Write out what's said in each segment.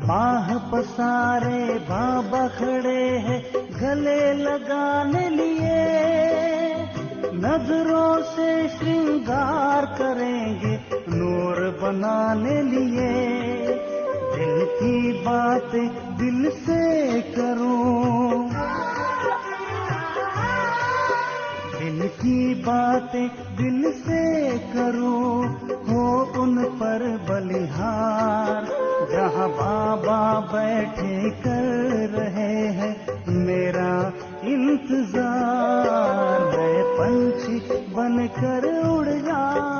बाह पसारे बाबा खड़े हैं गले लगाने लिए, नजरों से श्रृंगार करेंगे नूर बनाने लिए। दिल की बातें दिल से करूं, दिल की बातें दिल से करूं, हो उन पर बलिहार। जहां बाबा बैठे कर रहे हैं मेरा इंतजार, मैं पंछी बनकर उड़ जाऊं।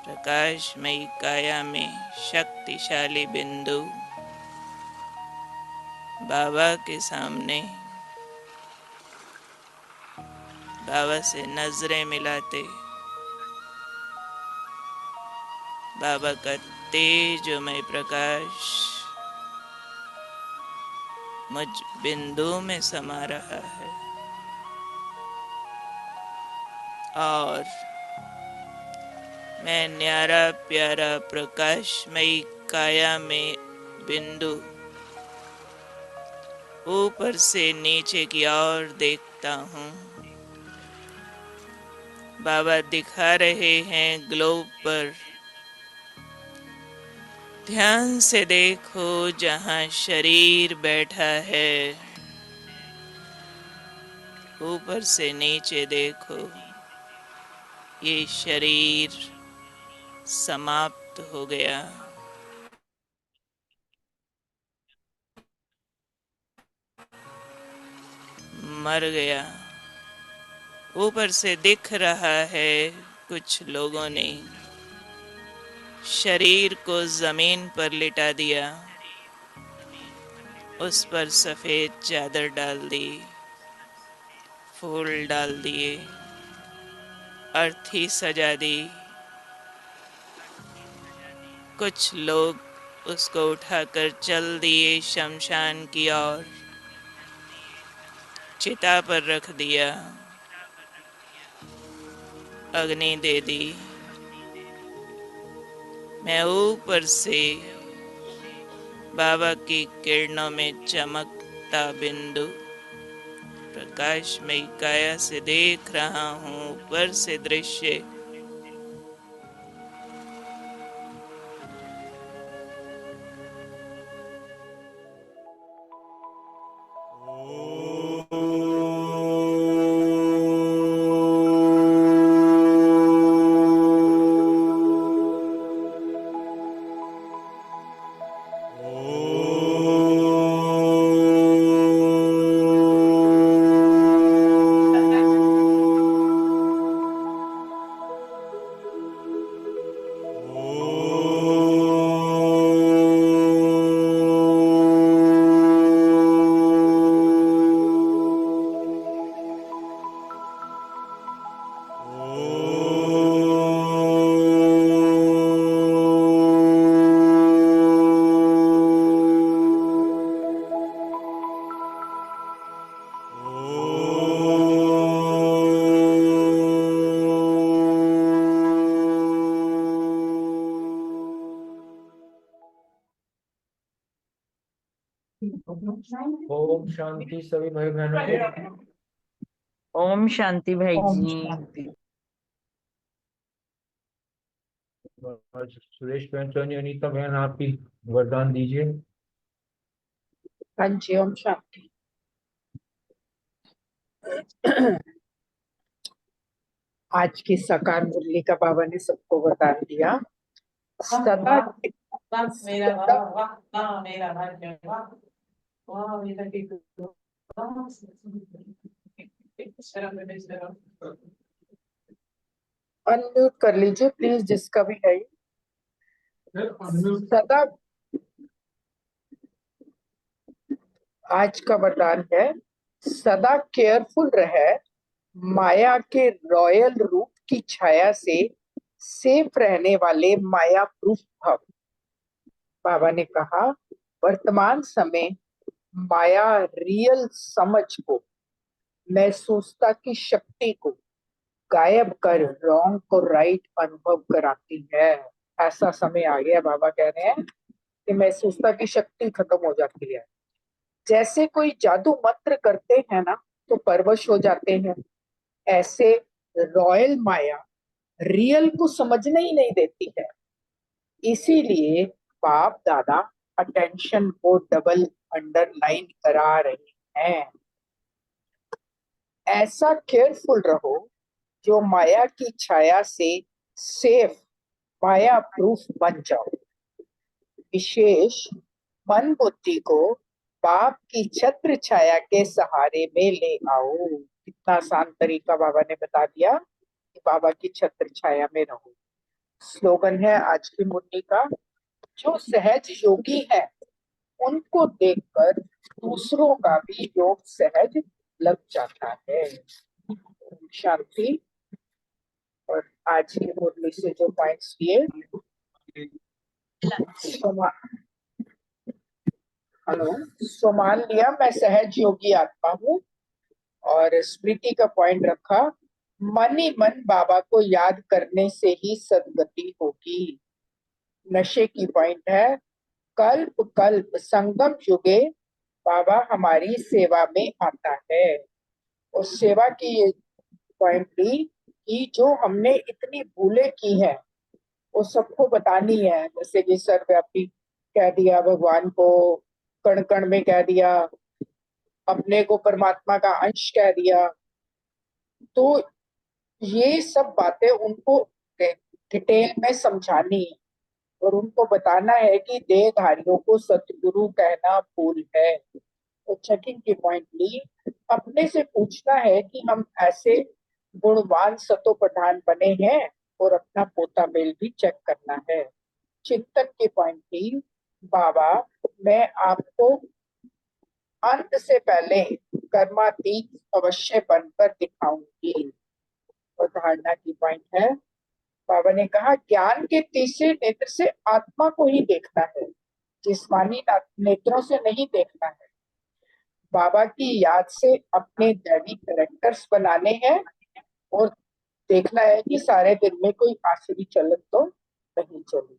प्रकाशमयी काया में शक्तिशाली बिंदु बाबा के सामने बाबा से नजरें मिलाते बाबा का तेजोमय प्रकाश मुझ बिंदु में समा रहा है और मैं न्यारा प्यारा प्रकाशमयी काया में बिंदु ऊपर से नीचे की ओर देखता हूँ। बाबा दिखा रहे हैं ग्लोब पर, ध्यान से देखो जहाँ शरीर बैठा है, ऊपर से नीचे देखो ये शरीर समाप्त हो गया। मर गया। ऊपर से दिख रहा है कुछ लोगों ने शरीर को जमीन पर लिटा दिया, उस पर सफेद चादर डाल दी, फूल डाल दिए, अर्थी सजा दी। कुछ लोग उसको उठाकर चल दिए शमशान की ओर, चिता पर रख दिया, अग्नि दे दी। मैं ऊपर से बाबा की किरणों में चमकता बिंदु प्रकाशमयी काया से देख रहा हूँ ऊपर से दृश्य। ओम शांति सभी भाई बहनों को। ओम शांति भाई जी। सुरेश बहन, सोनी, अनीता बहन, आप ही वरदान दीजिए। हाँ जी, ओम शांति। आज की सकार मुरली का बाबा ने सबको बता दिया। सदा अनम्यूट कर लीजिए प्लीज, जिसका भी है। सदा आज का वरदान है, सदा केयरफुल रहे, माया के रॉयल रूप की छाया से सेफ रहने वाले माया प्रूफ भव। बाबा ने कहा वर्तमान समय माया रियल समझ को, महसूसता की शक्ति को गायब कर रॉन्ग को राइट अनुभव कराती है। ऐसा समय आ गया, बाबा कह रहे हैं कि महसूसता की शक्ति खत्म हो जाती है। जैसे कोई जादू मंत्र करते हैं ना तो परवश हो जाते हैं, ऐसे रॉयल माया रियल को समझने ही नहीं देती है। इसीलिए बाप दादा अटेंशन को डबल अंडरलाइन करा रहे हैं। ऐसा केयरफुल रहो जो माया की छाया से सेफ माया प्रूफ बन जाओ। विशेष मन बुद्धि को बाप की छत्र छाया के सहारे में ले आओ। कितना आसान तरीका बाबा ने बता दिया कि बाबा की छत्र छाया में रहो। स्लोगन है आज की मुरली का, जो सहज योगी है उनको देखकर दूसरों का भी योग सहज लग जाता है। शांति। और आज की मुरली से जो पॉइंट्स लिए, हेलो, सो मान लिया मैं सहज योगी आत्मा हूँ, और स्मृति का पॉइंट रखा, मन ही मन बाबा को याद करने से ही सदगति होगी। नशे की पॉइंट है, कल्प कल्प संगम युगे बाबा हमारी सेवा में आता है। और सेवा की ये पॉइंट ली कि जो हमने इतनी भूलें की हैं वो सबको बतानी है। जैसे कि सर्वव्यापी कह दिया, भगवान को कण कण में कह दिया, अपने को परमात्मा का अंश कह दिया। तो ये सब बातें उनको डिटेल में समझानी है और उनको बताना है कि देहधारियों को सतगुरु कहना भूल है। तो चेकिंग की पॉइंट ली, अपने से पूछना है कि हम ऐसे गुणवान सतो प्रधान बने हैं, और अपना पोता मेल भी चेक करना है। चिंतन की पॉइंट ली, बाबा मैं आपको अंत से पहले कर्मातीत अवश्य बनकर दिखाऊंगी। और धारणा की पॉइंट है, बाबा ने कहा ज्ञान के तीसरे नेत्र से आत्मा को ही देखना है, जिस्मानी नेत्रों से नहीं देखना है। बाबा की याद से अपने दैवी कैरेक्टर्स बनाने हैं, और देखना है कि सारे दिन में कोई आसुरी चलन तो नहीं चली।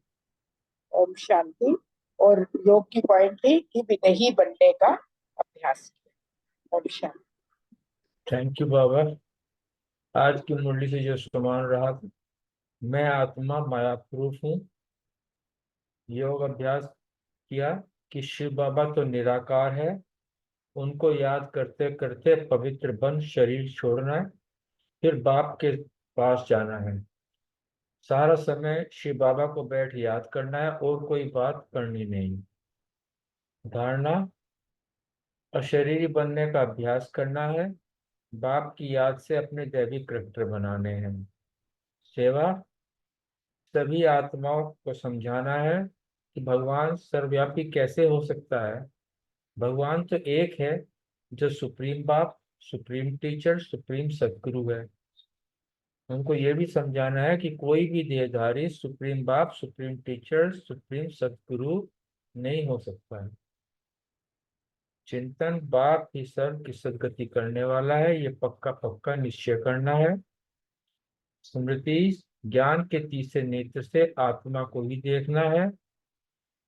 ओम शांति। और योग की पॉइंट थी कि विदेही बनने का अभ्यास किया। ओम शांति। थैंक यू बाबा। आज की मुरली से जो समान रहा, मैं आत्मा माया प्रूफ हूँ। योग अभ्यास किया कि शिव बाबा तो निराकार है, उनको याद करते करते पवित्र बन शरीर छोड़ना है, फिर बाप के पास जाना है। सारा समय शिव बाबा को बैठ याद करना है और कोई बात करनी नहीं। धारणा, अशरीरी बनने का अभ्यास करना है, बाप की याद से अपने दैविक करैक्टर बनाने हैं। सेवा, सभी आत्माओं को समझाना है कि भगवान सर्वव्यापी कैसे हो सकता है। भगवान तो एक है, जो सुप्रीम बाप, सुप्रीम टीचर, सुप्रीम सदगुरु है। उनको ये भी समझाना है कि कोई भी देहधारी सुप्रीम बाप, सुप्रीम टीचर, सुप्रीम सदगुरु नहीं हो सकता है। चिंतन, बाप ही सर्व की सदगति करने वाला है, ये पक्का पक्का निश्चय करना है। स्मृति, ज्ञान के तीसरे नेत्र से आत्मा को ही देखना है।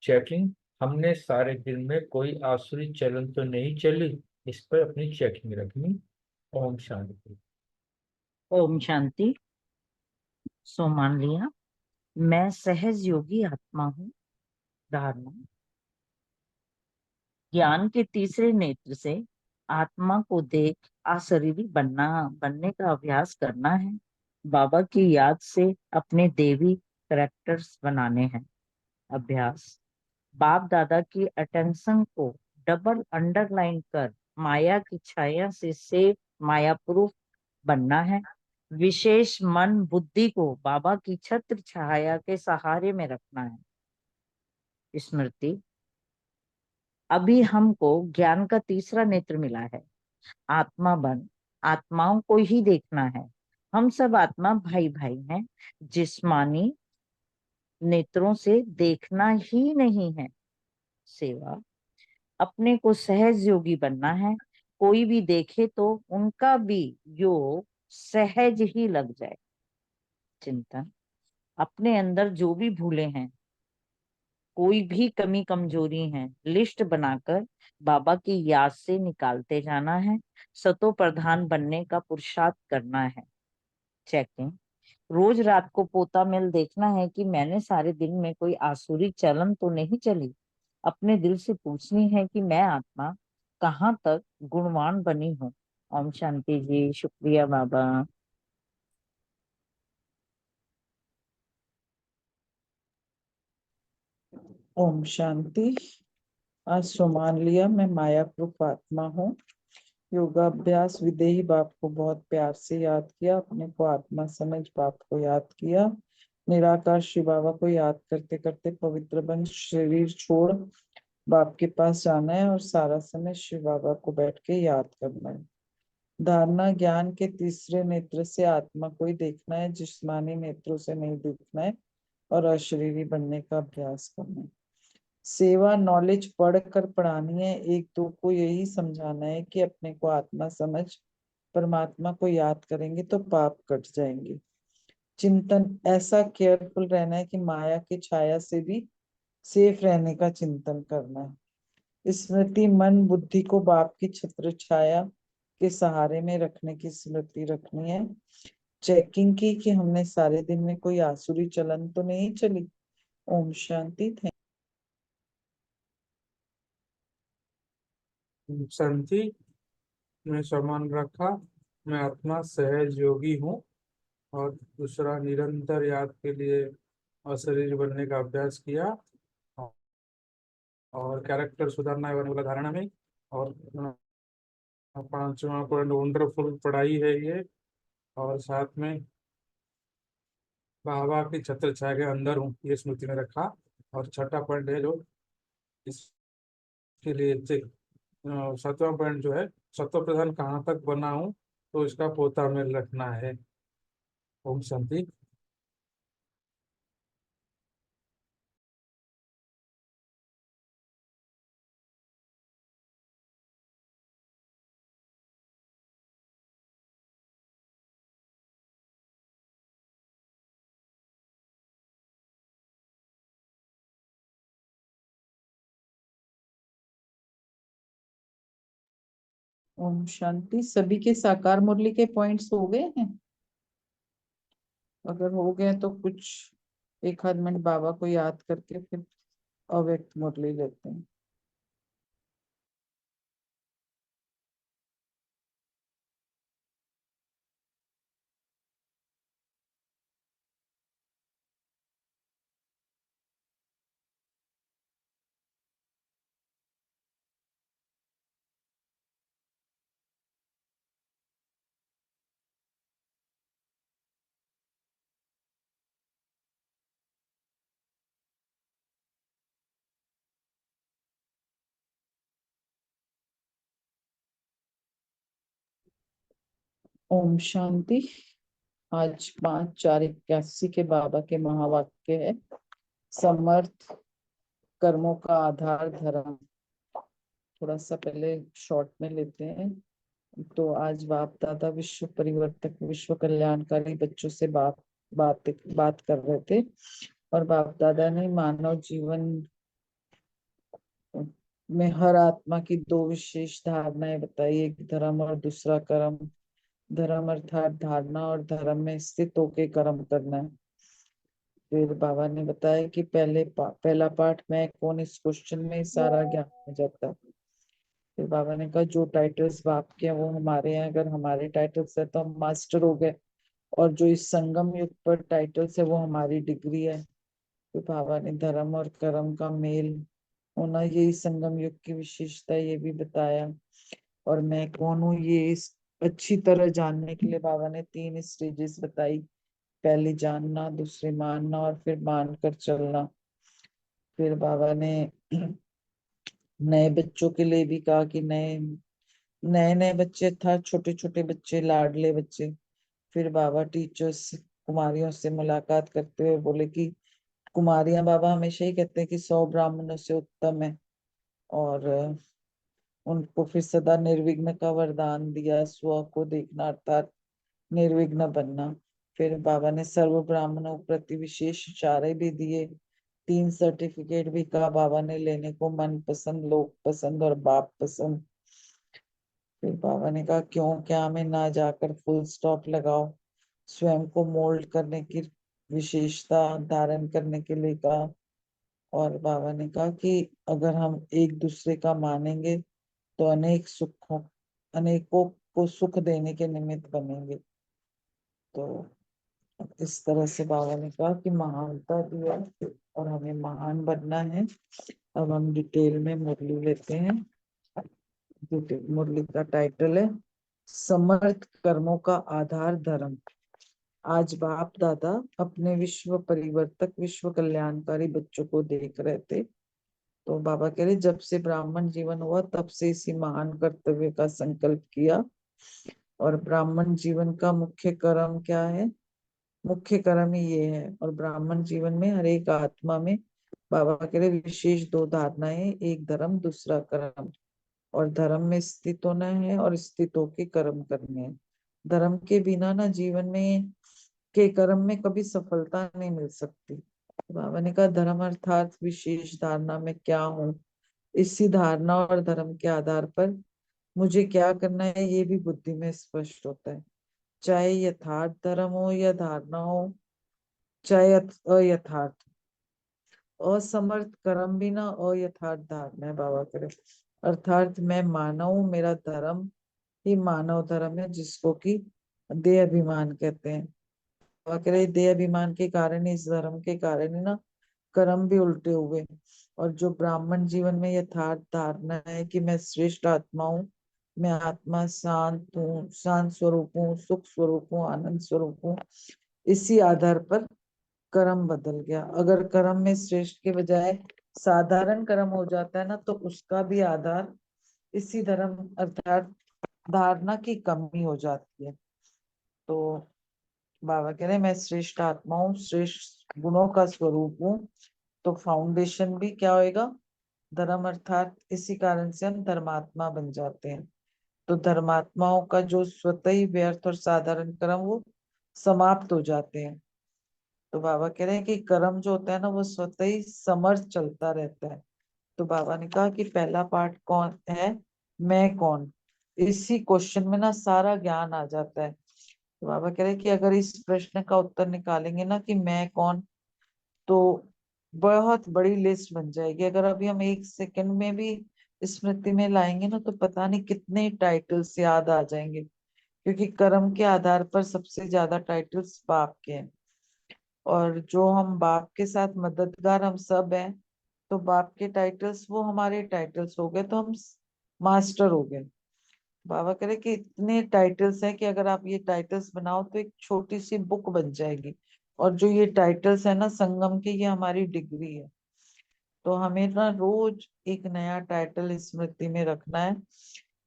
चेकिंग, हमने सारे दिन में कोई आसुरी चलन तो नहीं चली, इस पर अपनी चेकिंग रखनी। ओम शांति। ओम शांति। सो मान लिया, मैं सहज योगी आत्मा हूँ। धारणा, ज्ञान के तीसरे नेत्र से आत्मा को देख अशरीरी बनने का अभ्यास करना है। बाबा की याद से अपने देवी करेक्टर्स बनाने हैं। अभ्यास, बाप दादा की अटेंशन को डबल अंडरलाइन कर माया की छाया से सेफ माया प्रूफ बनना है। विशेष मन बुद्धि को बाबा की छत्र छाया के सहारे में रखना है। स्मृति, अभी हमको ज्ञान का तीसरा नेत्र मिला है। आत्मा बन आत्माओं को ही देखना है, हम सब आत्मा भाई भाई हैं। जिस्मानी नेत्रों से देखना ही नहीं है सेवा, अपने को सहज योगी बनना है। कोई भी देखे तो उनका भी योग सहज ही लग जाए। चिंतन, अपने अंदर जो भी भूले हैं, कोई भी कमी कमजोरी है, लिस्ट बनाकर बाबा की याद से निकालते जाना है। सतो प्रधान बनने का पुरुषार्थ करना है। चेकिंग, रोज रात को पोता मेल देखना है कि मैंने सारे दिन में कोई आसुरी चलन तो नहीं चली। अपने दिल से पूछनी है कि मैं आत्मा कहाँ तक गुणवान बनी हूँ। ओम शांति जी। शुक्रिया बाबा। ओम शांति। आज सुमान लिया, मैं मायाकृत आत्मा हूँ। योगाभ्यास विदेही बाप को बहुत प्यार से याद किया, अपने को आत्मा समझ बाप को याद किया। निराकार शिव बाबा को याद करते करते पवित्र बन शरीर छोड़ बाप के पास जाना है और सारा समय शिव बाबा को बैठ के याद करना है। धारणा, ज्ञान के तीसरे नेत्र से आत्मा को ही देखना है, जिस्मानी नेत्रों से नहीं देखना है और अशरीरी बनने का अभ्यास करना है। सेवा, नॉलेज पढ़कर पढ़ानी है, एक दो को यही समझाना है कि अपने को आत्मा समझ परमात्मा को याद करेंगे तो पाप कट जाएंगे। चिंतन, ऐसा केयरफुल रहना है कि माया की छाया से भी सेफ रहने का चिंतन करना है। स्मृति, मन बुद्धि को बाप की छत्र छाया के सहारे में रखने की स्मृति रखनी है। चेकिंग की कि हमने सारे दिन में कोई आसुरी चलन तो नहीं चली। ओम शांति। शांति में समान रखा। मैं आत्मा सहज योगी हूँ। और दूसरा, निरंतर याद के लिए अशरीर बनने का अभ्यास किया। और कैरेक्टर सुधारना है वाला धारणा में। और पांचवा पॉइंट, वंडरफुल पढ़ाई है ये। और साथ में बाबा की छत्र छाया के अंदर हूँ, ये स्मृति में रखा। और छठा पॉइंट है जो इसके लिए सातवां पॉइंट जो है, सत्व प्रधान कहाँ तक बना हूँ, तो इसका पोता मेल रखना है। ओम शांति। ओम शांति। सभी के साकार मुरली के पॉइंट्स हो गए हैं? अगर हो गए तो कुछ एक आध मिनट बाबा को याद करके फिर अव्यक्त मुरली लेते हैं। ओम शांति। आज 5/4/81 के बाबा के महावाक्य है। समर्थ कर्मों का आधार धर्म। थोड़ा सा पहले शॉर्ट में लेते हैं। तो आज बाप दादा विश्व परिवर्तक, विश्व कल्याणकारी बच्चों से बात कर रहे थे। और बाप दादा ने मानव जीवन में हर आत्मा की दो विशेष धारणाएं बताई, एक धर्म और दूसरा कर्म। धर्म अर्थात धारणा और धर्म में स्थित होके कर्म करना है। फिर बाबा ने बताया कि पहला पाठ मैं कौन, इस क्वेश्चन में ही सारा ज्ञान हो जाता है। फिर बाबा ने कहा जो टाइटल्स बाप के हैं वो हमारे हैं, अगर हमारे टाइटल्स है तो हम मास्टर हो गए, और जो इस संगम युग पर टाइटल्स है वो हमारी डिग्री है। फिर बाबा ने धर्म और कर्म का मेल होना, यही संगम युग की विशेषता, ये भी बताया। और मैं कौन हूँ ये अच्छी तरह जानने के लिए बाबा ने 3 स्टेजेस बताई। पहले जानना, दूसरे मानना और फिर मानकर चलना। फिर बाबा ने नए बच्चों के लिए भी कहा कि नए नए बच्चे था, छोटे छोटे बच्चे, लाडले बच्चे, फिर बाबा टीचर्स कुमारियों से मुलाकात करते हुए बोले कि कुमारियां, बाबा हमेशा ही कहते हैं कि 100 ब्राह्मणों से उत्तम है। और उनको फिर सदा निर्विघ्न का वरदान दिया, स्व को देखना अर्थात निर्विघ्न बनना। फिर बाबा ने सर्व ब्राह्मणों प्रति विशेष इशारे भी दिए, 3 सर्टिफिकेट भी कहा बाबा ने लेने को, मन पसंद, लोक पसंद और बाप पसंद। फिर बाबा ने कहा क्यों क्या में ना जाकर फुल स्टॉप लगाओ, स्वयं को मोल्ड करने की विशेषता धारण करने के लिए कहा। और बाबा ने कहा कि अगर हम एक दूसरे का मानेंगे तो अनेकों को सुख देने के निमित्त बनेंगे। तो इस तरह से बाबा ने कहा कि महानता दिया और हमें महान बनना है। अब हम डिटेल में मुरली लेते हैं। मुरली का टाइटल है समर्थ कर्मों का आधार धर्म। आज बाप दादा अपने विश्व परिवर्तक, विश्व कल्याणकारी बच्चों को देख रहे थे। तो बाबा कह रहे जब से ब्राह्मण जीवन हुआ तब से इसी महान कर्तव्य का संकल्प किया। और ब्राह्मण जीवन का मुख्य कर्म क्या है? मुख्य कर्म ही ये है। और ब्राह्मण जीवन में हर एक आत्मा में बाबा कह रहे विशेष 2 धारणाएं, एक धर्म दूसरा कर्म। और धर्म में स्थित होना है और स्थित होके कर्म करने हैं। धर्म के बिना ना जीवन में के कर्म में कभी सफलता नहीं मिल सकती। बाबा ने कहा धर्म अर्थात विशेष धारणा में क्या हूँ, इसी धारणा और धर्म के आधार पर मुझे क्या करना है ये भी बुद्धि में स्पष्ट होता है। चाहे यथार्थ धर्म हो या धारणा हो, चाहे अयथार्थ, असमर्थ कर्म भी ना अयथार्थ धारणा है। बाबा करे अर्थात मैं मानव हूं, मेरा धर्म ही मानव धर्म है जिसको कि देह अभिमान कहते हैं। बाबा कह रहे देह अभिमान के कारण, इस धर्म के कारण ही ना कर्म भी उल्टे हुए। और जो ब्राह्मण जीवन में यथार्थ धारणा है कि मैं श्रेष्ठ आत्मा हूँ, मैं आत्मा शांत हूँ, शांत स्वरूप हूँ, सुख स्वरूप हूँ, आनंद स्वरूप हूँ, इसी आधार पर कर्म बदल गया। अगर कर्म में श्रेष्ठ के बजाय साधारण कर्म हो जाता है ना तो उसका भी आधार इसी धर्म अर्थात धारणा की कमी हो जाती है। तो बाबा कह रहे मैं श्रेष्ठ आत्मा हूँ, श्रेष्ठ गुणों का स्वरूप हूँ। तो फाउंडेशन भी क्या होएगा? धर्म अर्थात इसी कारण से हम धर्मात्मा बन जाते हैं। तो धर्मात्माओं का जो स्वतः ही व्यर्थ और साधारण कर्म वो समाप्त हो जाते हैं। तो बाबा कह रहे हैं कि कर्म जो होता है ना वो स्वतः ही समर्थ चलता रहता है। तो बाबा ने कहा कि पहला पार्ट कौन है, मैं कौन, इसी क्वेश्चन में ना सारा ज्ञान आ जाता है। तो बाबा कह रहे हैं कि अगर इस प्रश्न का उत्तर निकालेंगे ना कि मैं कौन, तो बहुत बड़ी लिस्ट बन जाएगी। अगर अभी हम 1 सेकंड में भी स्मृति में लाएंगे ना तो पता नहीं कितने टाइटल्स याद आ जाएंगे, क्योंकि कर्म के आधार पर सबसे ज्यादा टाइटल्स बाप के हैं। और जो हम बाप के साथ मददगार हम सब हैं, तो बाप के टाइटल्स वो हमारे टाइटल्स हो गए, तो हम मास्टर हो गए। बाबा कह रहे कि इतने टाइटल्स हैं कि अगर आप ये टाइटल्स बनाओ तो एक छोटी सी बुक बन जाएगी। और जो ये टाइटल्स है ना संगम के, ये हमारी डिग्री है। तो हमें ना रोज एक नया टाइटल स्मृति में रखना है,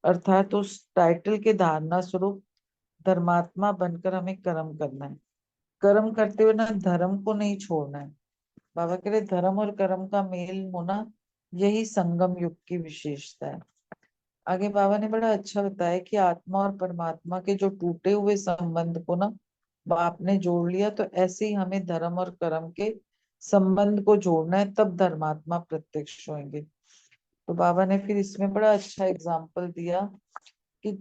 अर्थात उस टाइटल के धारणा स्वरूप धर्मात्मा बनकर हमें कर्म करना है। कर्म करते हुए ना धर्म को नहीं छोड़ना है। बाबा कह रहे धर्म और कर्म का मेल होना यही संगम युग की विशेषता है। आगे बाबा ने बड़ा अच्छा बताया कि आत्मा और परमात्मा के जो टूटे हुए संबंध को ना बाप ने जोड़ लिया, तो ऐसे ही हमें धर्म और कर्म के संबंध को जोड़ना है, तब धर्मात्मा प्रत्यक्ष होंगे। तो बाबा ने फिर इसमें बड़ा अच्छा एग्जाम्पल दिया कि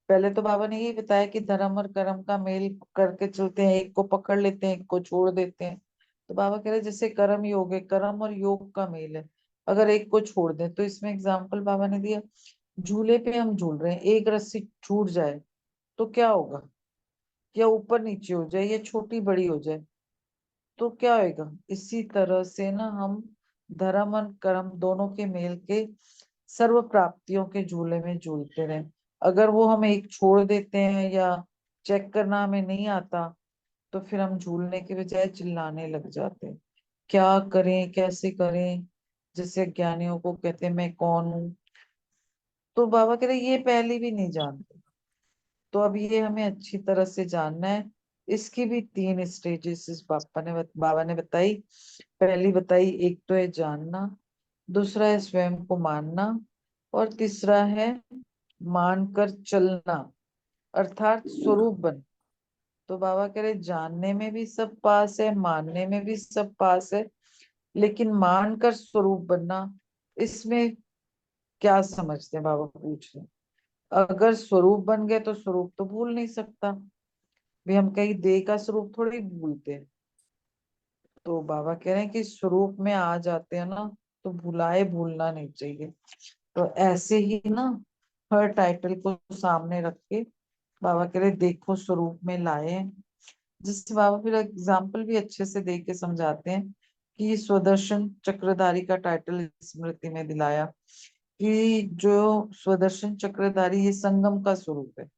पहले तो बाबा ने यही बताया कि धर्म और कर्म का मेल करके चलते हैं, एक को पकड़ लेते हैं, एक को छोड़ देते हैं। तो बाबा कह रहे जैसे कर्म योग है, कर्म और योग का मेल है, अगर एक को छोड़ दें तो इसमें एग्जाम्पल बाबा ने दिया, झूले पे हम झूल रहे हैं, एक रस्सी छूट जाए तो क्या होगा? या ऊपर नीचे हो जाए या छोटी बड़ी हो जाए तो क्या होगा? इसी तरह से ना हम धर्म और कर्म दोनों के मेल के सर्व प्राप्तियों के झूले में झूलते रहे। अगर वो हम एक छोड़ देते हैं या चेक करना हमें नहीं आता, तो फिर हम झूलने के बजाय चिल्लाने लग जाते हैं, क्या करें कैसे करें, जैसे ज्ञानियों को कहते हैं मैं कौन हूँ। तो बाबा कह रहे ये पहले भी नहीं जानते, तो अब ये हमें अच्छी तरह से जानना है। इसकी भी 3 स्टेजेस इस बाबा ने बताई। पहली बताई, एक तो है जानना, दूसरा है स्वयं को मानना, और तीसरा है मानकर चलना, अर्थात स्वरूप बन। तो बाबा कह रहे जानने में भी सब पास है, मानने में भी सब पास है, लेकिन मानकर स्वरूप बनना, इसमें क्या समझते हैं? बाबा पूछ रहे हैं। अगर स्वरूप बन गए तो स्वरूप तो भूल नहीं सकता, भी हम कहीं देह का स्वरूप थोड़ी भूलते हैं। तो बाबा कह रहे हैं कि स्वरूप में आ जाते हैं ना, तो भुलाए भूलना नहीं चाहिए। तो ऐसे ही ना, हर टाइटल को सामने रख के बाबा कह रहे देखो स्वरूप में लाए हैं। जिससे बाबा फिर एग्जाम्पल भी अच्छे से दे के समझाते हैं कि ये स्वदर्शन चक्रधारी का टाइटल स्मृति में दिलाया कि जो स्वदर्शन चक्रधारी ये संगम का स्वरूप है।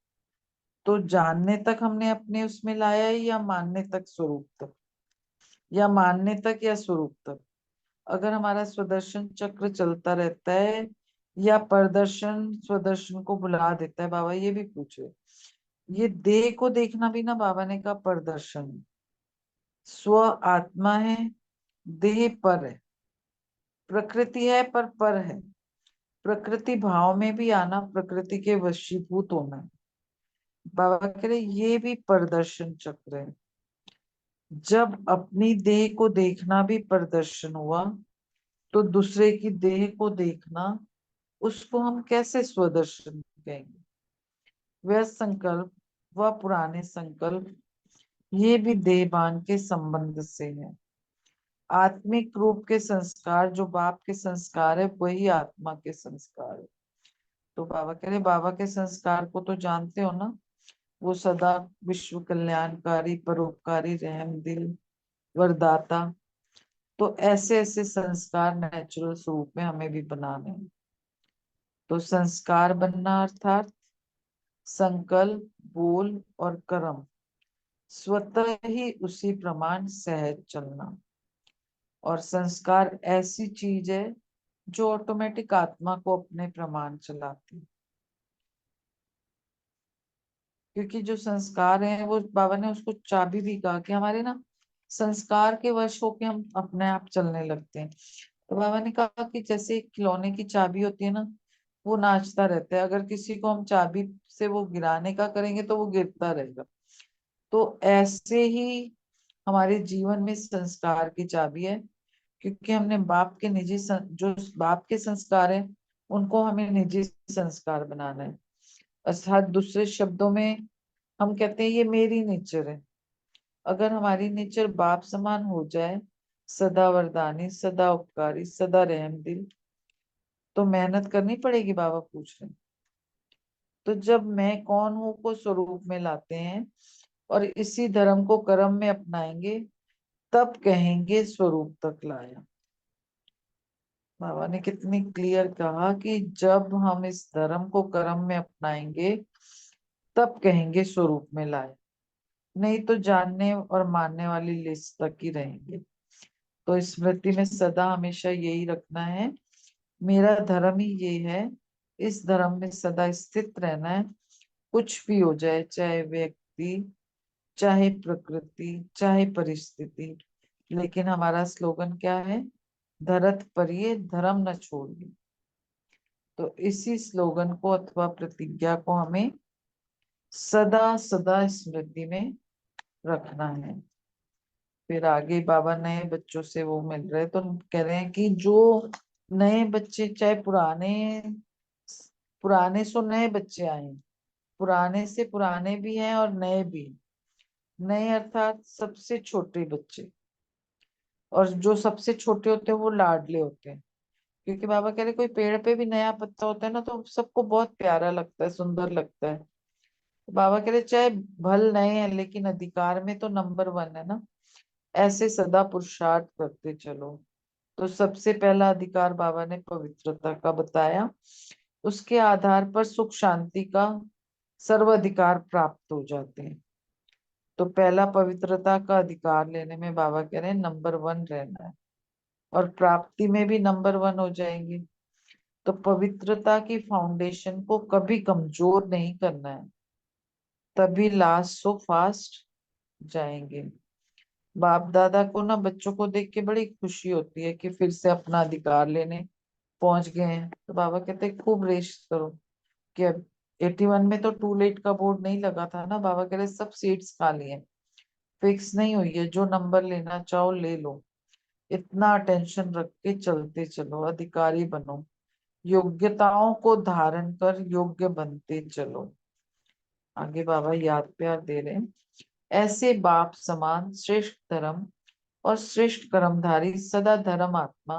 तो जानने तक हमने अपने उसमें लाया है, या मानने तक स्वरूप तक, या मानने तक या स्वरूप तक? अगर हमारा स्वदर्शन चक्र चलता रहता है, या प्रदर्शन स्वदर्शन को बुला देता है, बाबा ये भी पूछे। ये देह को देखना भी ना, बाबा ने कहा प्रदर्शन है। स्व आत्मा है, देह पर है, प्रकृति है पर है। प्रकृति भाव में भी आना, प्रकृति के वशीभूत होना है। बाबा कह रहे ये भी प्रदर्शन चक्र है। जब अपनी देह को देखना भी प्रदर्शन हुआ, तो दूसरे की देह को देखना, उसको हम कैसे स्वदर्शन कहेंगे? वह संकल्प, वह पुराने संकल्प, ये भी देहभान के संबंध से है। आत्मिक रूप के संस्कार, जो बाप के संस्कार है, वही आत्मा के संस्कार है। तो बाबा कह रहे बाबा के संस्कार को तो जानते हो ना, वो सदा विश्व कल्याणकारी, परोपकारी, रहम दिल, वरदाता। तो ऐसे ऐसे संस्कार नेचुरल स्वरूप में हमें भी बनाने हैं। तो संस्कार बनना अर्थात संकल्प, बोल और कर्म स्वतः ही उसी प्रमाण सहज चलना। और संस्कार ऐसी चीज है जो ऑटोमेटिक आत्मा को अपने प्रमाण चलाती है। क्योंकि जो संस्कार है, वो बाबा ने उसको चाबी भी कहा कि हमारे ना संस्कार के वश होके हम अपने आप चलने लगते हैं। तो बाबा ने कहा कि जैसे एक खिलौने की चाबी होती है ना, वो नाचता रहता है। अगर किसी को हम चाबी से वो गिराने का करेंगे तो वो गिरता रहेगा। तो ऐसे ही हमारे जीवन में संस्कार की चाबी है। क्योंकि हमने बाप के जो बाप के संस्कार है, उनको हमें निजी संस्कार बनाना है। अर्थात दूसरे शब्दों में हम कहते हैं ये मेरी नेचर है। अगर हमारी नेचर बाप समान हो जाए, सदा वरदानी, सदा उपकारी, सदा रहम दिल, तो मेहनत करनी पड़ेगी, बाबा पूछ रहे हैं। तो जब मैं कौन हूं को स्वरूप में लाते हैं और इसी धर्म को कर्म में अपनाएंगे, तब कहेंगे स्वरूप तक लाया। बाबा ने कितनी क्लियर कहा कि जब हम इस धर्म को कर्म में अपनाएंगे, तब कहेंगे स्वरूप में लाए। नहीं तो जानने और मानने वाली लिस्ट तक ही रहेंगे। तो स्मृति में सदा हमेशा यही रखना है, मेरा धर्म ही ये है, इस धर्म में सदा स्थित रहना है। कुछ भी हो जाए, चाहे व्यक्ति, चाहे प्रकृति, चाहे परिस्थिति, लेकिन हमारा स्लोगन क्या है? धरत परिये धर्म न छोड़िए। तो इसी स्लोगन को अथवा प्रतिज्ञा को हमें सदा सदा स्मृति में रखना है। फिर आगे बाबा नए बच्चों से वो मिल रहे, तो कह रहे हैं कि जो नए बच्चे, चाहे पुराने पुराने सो नए बच्चे आए, पुराने से पुराने भी हैं और नए भी। नए अर्थात सबसे छोटे बच्चे, और जो सबसे छोटे होते हैं वो लाडले होते हैं। क्योंकि बाबा कह रहे कोई पेड़ पे भी नया पत्ता होता है ना, तो सबको बहुत प्यारा लगता है, सुंदर लगता है। तो बाबा कह रहे चाहे भल नए हैं, लेकिन अधिकार में तो नंबर 1 है ना। ऐसे सदा पुरुषार्थ करते चलो। तो सबसे पहला अधिकार बाबा ने पवित्रता का बताया। उसके आधार पर सुख शांति का सर्वाधिकार प्राप्त हो जाते हैं। तो पहला पवित्रता का अधिकार लेने में बाबा कह रहे हैं नंबर 1 रहना है, और प्राप्ति में भी नंबर 1 हो जाएंगे। तो पवित्रता की फाउंडेशन को कभी कमजोर नहीं करना है। तभी लास्ट सो फास्ट जाएंगे। बाप दादा को ना बच्चों को देख के बड़ी खुशी होती है कि फिर से अपना अधिकार लेने पहुंच गए हैं। तो बाबा कहते हैं खूब रेस करो कि अब 81 में तो टू लेट का बोर्ड नहीं लगा था ना। बाबा कह रहे सब सीट्स खाली हैं, फिक्स नहीं हुई है, जो नंबर लेना चाहो ले लो। इतना अटेंशन रख के चलते चलो, अधिकारी बनो, योग्यताओं को धारण कर योग्य बनते चलो। आगे बाबा याद प्यार दे रहे हैं। ऐसे बाप समान श्रेष्ठ धर्म और श्रेष्ठ कर्मधारी सदा धर्म आत्मा